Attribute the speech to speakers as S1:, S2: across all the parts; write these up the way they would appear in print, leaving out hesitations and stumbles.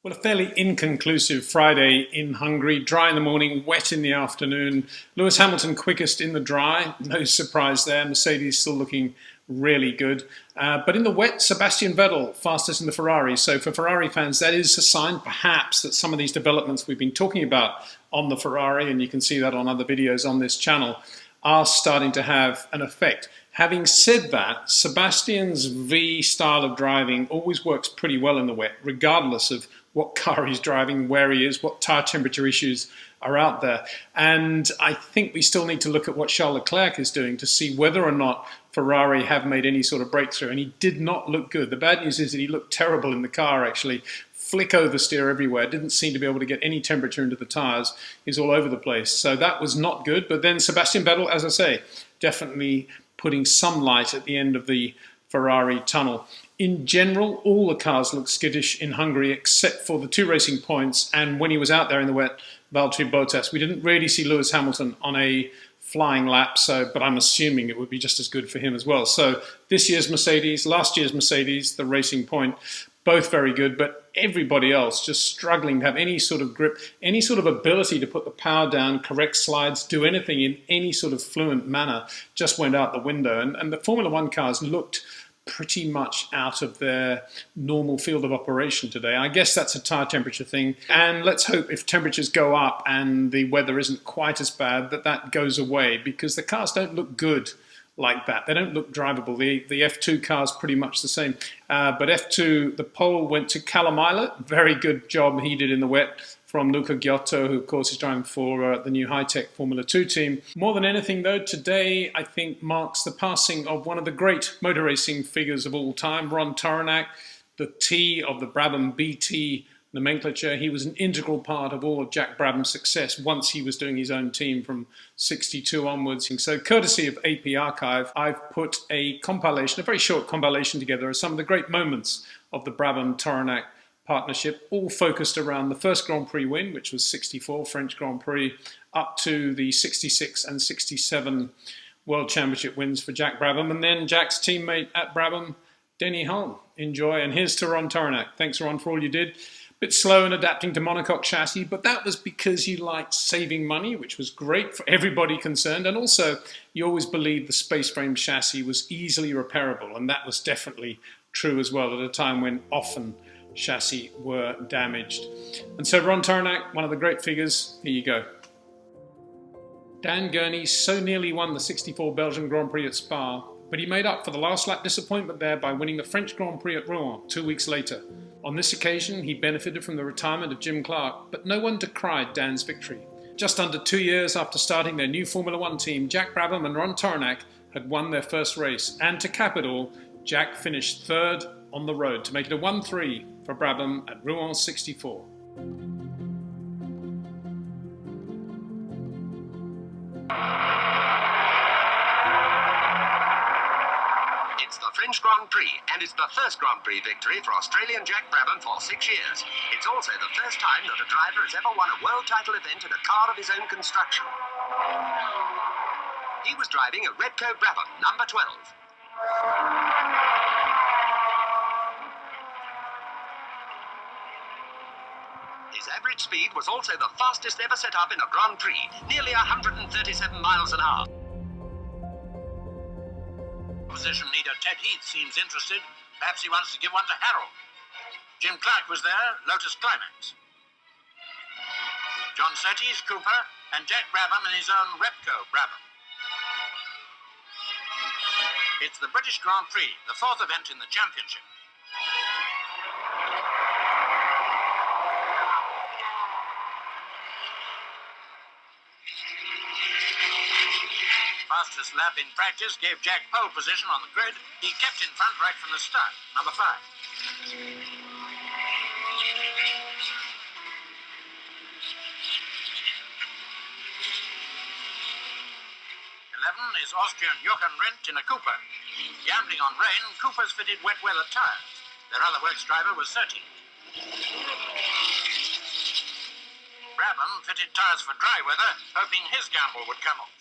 S1: Well, a fairly inconclusive Friday in Hungary. Dry in the morning, wet in the afternoon. Lewis Hamilton quickest in the dry. No surprise there. Mercedes still looking really good. But in the wet, Sebastian Vettel fastest in the Ferrari. So for Ferrari fans, that is a sign perhaps that some of these developments we've been talking about on the Ferrari, and you can see that on other videos on this channel, are starting to have an effect. Having said that, Sebastian's V style of driving always works pretty well in the wet, regardless of what car he's driving, where he is, what tire temperature issues are out there. And I think we still need to look at what Charles Leclerc is doing to see whether or not Ferrari have made any sort of breakthrough. And he did not look good. The bad news is that he looked terrible in the car, actually. Flick oversteer everywhere, didn't seem to be able to get any temperature into the tyres. He's all over the place. So that was not good. But then Sebastian Vettel, as I say, definitely putting some light at the end of the Ferrari tunnel. In general, all the cars looked skittish in Hungary except for the two racing points, and when he was out there in the wet, Valtteri Bottas. We didn't really see Lewis Hamilton on a flying lap, but I'm assuming it would be just as good for him as well. So this year's Mercedes, last year's Mercedes, the racing point, both very good, but everybody else just struggling to have any sort of grip, any sort of ability to put the power down, correct slides, do anything in any sort of fluent manner, just went out the window. And the Formula One cars looked pretty much out of their normal field of operation today. I guess that's a tire temperature thing. And let's hope if temperatures go up and the weather isn't quite as bad, that goes away, because the cars don't look good like that. They don't look drivable. The F2 car's pretty much the same. But F2, the pole went to Callum Ilott. Very good job he did in the wet from Luca Giotto, who of course is driving for the new high-tech Formula 2 team. More than anything though, today I think marks the passing of one of the great motor racing figures of all time, Ron Tauranac, the T of the Brabham BT nomenclature. He was an integral part of all of Jack Brabham's success once he was doing his own team from 62 onwards. And so courtesy of AP Archive, I've put a compilation, a very short compilation together of some of the great moments of the Brabham-Tauranac partnership, all focused around the first Grand Prix win, which was 64 French Grand Prix, up to the 66 and 67 World Championship wins for Jack Brabham, and then Jack's teammate at Brabham, Denny Hulme. Enjoy, and here's to Ron Tauranac. Thanks, Ron, for all you did. Bit slow in adapting to monocoque chassis, but that was because you liked saving money, which was great for everybody concerned, and also you always believed the space frame chassis was easily repairable, and that was definitely true as well at a time when often chassis were damaged. And so Ron Tauranac, one of the great figures, here you go. Dan Gurney so nearly won the 64 Belgian Grand Prix at Spa, but he made up for the last lap disappointment there by winning the French Grand Prix at Rouen 2 weeks later. On this occasion, he benefited from the retirement of Jim Clark, but no one decried Dan's victory. Just under 2 years after starting their new Formula One team, Jack Brabham and Ron Tauranac had won their first race, and to cap it all, Jack finished third on the road to make it a 1-3 for Brabham at Rouen 64.
S2: It's the French Grand Prix, and it's the first Grand Prix victory for Australian Jack Brabham for 6 years. It's also the first time that a driver has ever won a world title event in a car of his own construction. He was driving a Repco Brabham, number 12. His average speed was also the fastest ever set up in a Grand Prix, nearly 137 miles an hour.
S3: Opposition leader Ted Heath seems interested. Perhaps he wants to give one to Harold. Jim Clark was there, Lotus Climax. John Surtees, Cooper, and Jack Brabham in his own Repco Brabham. It's the British Grand Prix, the fourth event in the championship. Fastest lap in practice gave Jack pole position on the grid. He kept in front right from the start, number 5. 11 is Austrian Jochen Rindt in a Cooper. Gambling on rain, Cooper's fitted wet weather tyres. Their other works driver was Surtees. Brabham fitted tyres for dry weather, hoping his gamble would come off.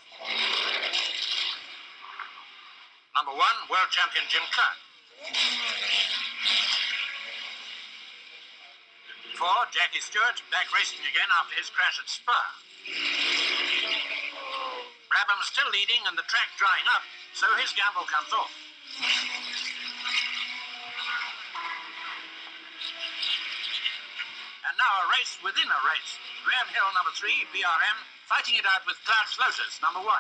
S3: Number 1, world champion Jim Clark. 4, Jackie Stewart, back racing again after his crash at Spa. Brabham still leading and the track drying up, so his gamble comes off. And now a race within a race. Graham Hill, number 3, BRM, fighting it out with Clark's Lotus, number 1.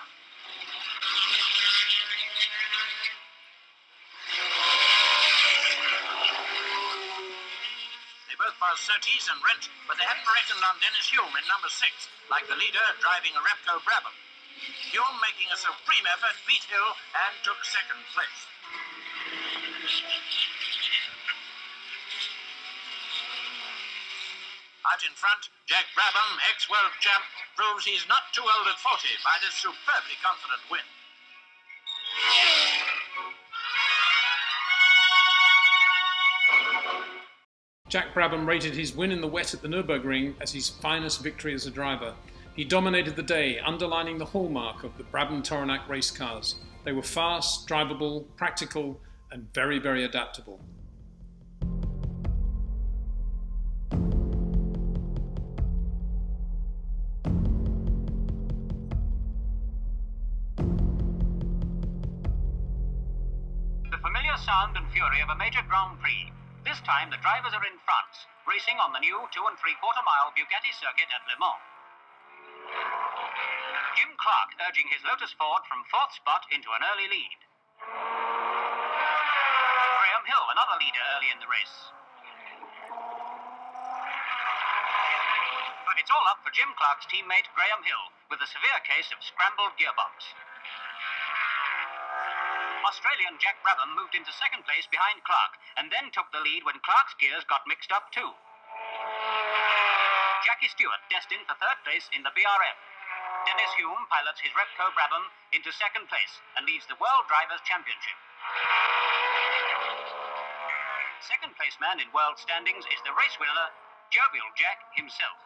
S3: Both passed Surtees and Rent, but they hadn't reckoned on Dennis Hume in number 6, like the leader driving a Repco Brabham. Hume, making a supreme effort, beat Hill and took second place. Out in front, Jack Brabham, ex-world champ, proves he's not too old at 40 by this superbly confident win.
S1: Jack Brabham rated his win in the wet at the Nurburgring as his finest victory as a driver. He dominated the day, underlining the hallmark of the Brabham-Toranak race cars. They were fast, drivable, practical, and very, very adaptable.
S4: The familiar sound and fury of a major Grand Prix. This time the drivers are in France, racing on the new 2 3/4 mile Bugatti circuit at Le Mans. Jim Clark urging his Lotus Ford from 4th spot into an early lead. Graham Hill, another leader early in the race. But it's all up for Jim Clark's teammate Graham Hill with a severe case of scrambled gearbox. Australian Jack Brabham moved into second place behind Clark and then took the lead when Clark's gears got mixed up too. Jackie Stewart destined for third place in the BRM. Dennis Hume pilots his Repco Brabham into second place and leads the World Drivers' Championship. Second place man in world standings is the race winner, Jovial Jack himself.